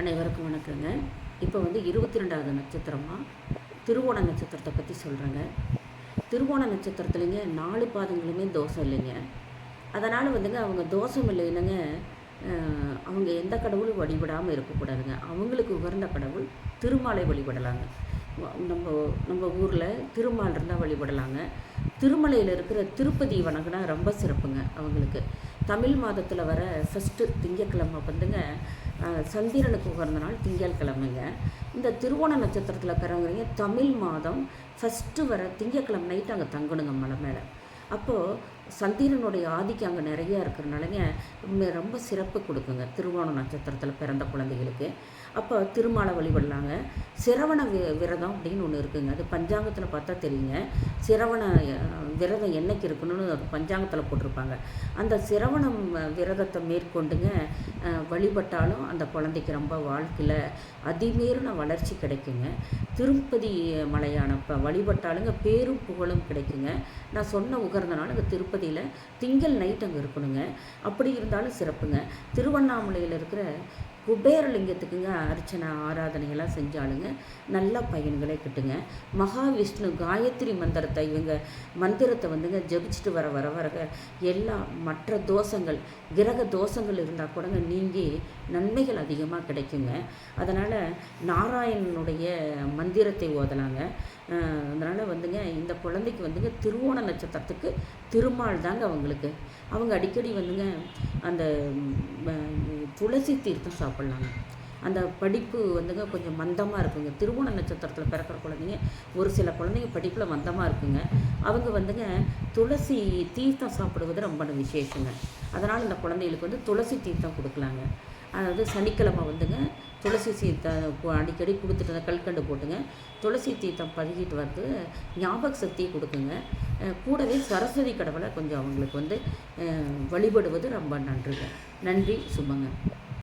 அனைவருக்கும் வணக்கங்க. இப்போ 22வது நட்சத்திரமாக திருவோண நட்சத்திரத்தை பற்றி சொல்கிறேங்க. திருவோண நட்சத்திரத்துலேங்க 4 பாதங்களுமே தோஷம் இல்லைங்க. அதனால் அவங்க தோஷம் இல்லைன்னுங்க, அவங்க எந்த கடவுளும் வழிபடாமல் இருக்கக்கூடாதுங்க. அவங்களுக்கு உகர்ந்த கடவுள் திருமாலை வழிபடலாங்க. நம்ம நம்ம ஊரில் திருமால் இருந்தால் வழிபடலாங்க. திருமலையில் இருக்கிற திருப்பதி வணங்கினா ரொம்ப சிறப்புங்க அவங்களுக்கு. தமிழ் மாதத்தில் வர ஃபஸ்ட்டு திங்கட்கிழமை சந்திரனுக்கு உகர்ந்த நாள் திங்கட்கிழமைங்க. இந்த திருவோண நட்சத்திரத்தில் பிறகுறீங்க தமிழ் மாதம் ஃபஸ்ட்டு வர திங்கட்கிழமை நைட்டு அங்கே தங்கணுங்க மலை மேலே. அப்போது சந்திரனுடைய ஆதிக்கம் அங்கே நிறையா இருக்கிறனாலங்க ரொம்ப சிறப்பு கொடுக்குங்க திருவோண நட்சத்திரத்தில் பிறந்த குழந்தைகளுக்கு. அப்போ திருமாலை வழிபடலாங்க. சிரவண விரதம் அப்படின்னு ஒன்று இருக்குங்க. அது பஞ்சாங்கத்தில் பார்த்தா தெரியுங்க. சிரவண விரதம் என்னைக்கு இருக்கணும்னு அது பஞ்சாங்கத்தில் போட்டிருப்பாங்க. அந்த சிரவணம் விரதத்தை மேற்கொண்டுங்க வழிபட்டாலும் அந்த குழந்தைக்கு ரொம்ப வாழ்க்கையில் அதிமீறின வளர்ச்சி கிடைக்குங்க. திருப்பதி மலையான வழிபட்டாலுங்க பேரும் புகழும் கிடைக்குங்க. நான் சொன்ன உகர்ந்தனால அங்கே திருப்பதியில் திங்கள் நைட் அங்கே இருக்கணுங்க. அப்படி இருந்தாலும் சிறப்புங்க. திருவண்ணாமலையில் இருக்கிற குபேரலிங்கத்துக்குங்க அர்ச்சனை ஆராதனையெல்லாம் செஞ்சாலுங்க நல்ல பயன்களே கிட்டுங்க. மகாவிஷ்ணு காயத்ரி மந்திரத்தை மந்திரத்தை ஜபிச்சுட்டு வர வர வர எல்லா மற்ற தோஷங்கள் கிரக தோஷங்கள் இருந்தால் கூடங்க நீங்கி நன்மைகள் அதிகமாக கிடைக்குங்க. அதனால் நாராயணனுடைய மந்திரத்தை ஓதலாங்க. அதனால் இந்த குழந்தைக்கு திருவோண நட்சத்திரத்துக்கு திருமால் தாங்க அவங்களுக்கு. அவங்க அடிக்கடி அந்த துளசி தீர்த்தம் சாப்பிட்லாங்க. அந்த படிப்பு கொஞ்சம் மந்தமாக இருக்குங்க. திருவோண நட்சத்திரத்தில் பிறக்கிற குழந்தைங்க ஒரு சில குழந்தைங்க படிப்பில் மந்தமாக இருக்குங்க. அவங்க துளசி தீர்த்தம் சாப்பிடுவது ரொம்ப விசேஷங்க. அதனால் இந்த குழந்தைகளுக்கு துளசி தீர்த்தம் கொடுக்கலாங்க. அதாவது சனிக்கிழமை துளசி தீர்த்தம் அடிக்கடி கொடுத்துட்டு கல்கண்டு போட்டுங்க துளசி தீர்த்தம் பருகிட்டு ஞாபக சக்தியை கொடுக்குங்க. கூடவே சரஸ்வதி கடவுளை கொஞ்சம் அவங்களுக்கு வழிபடுவது ரொம்ப நன்றிங்க. நன்றி, சுபங்க.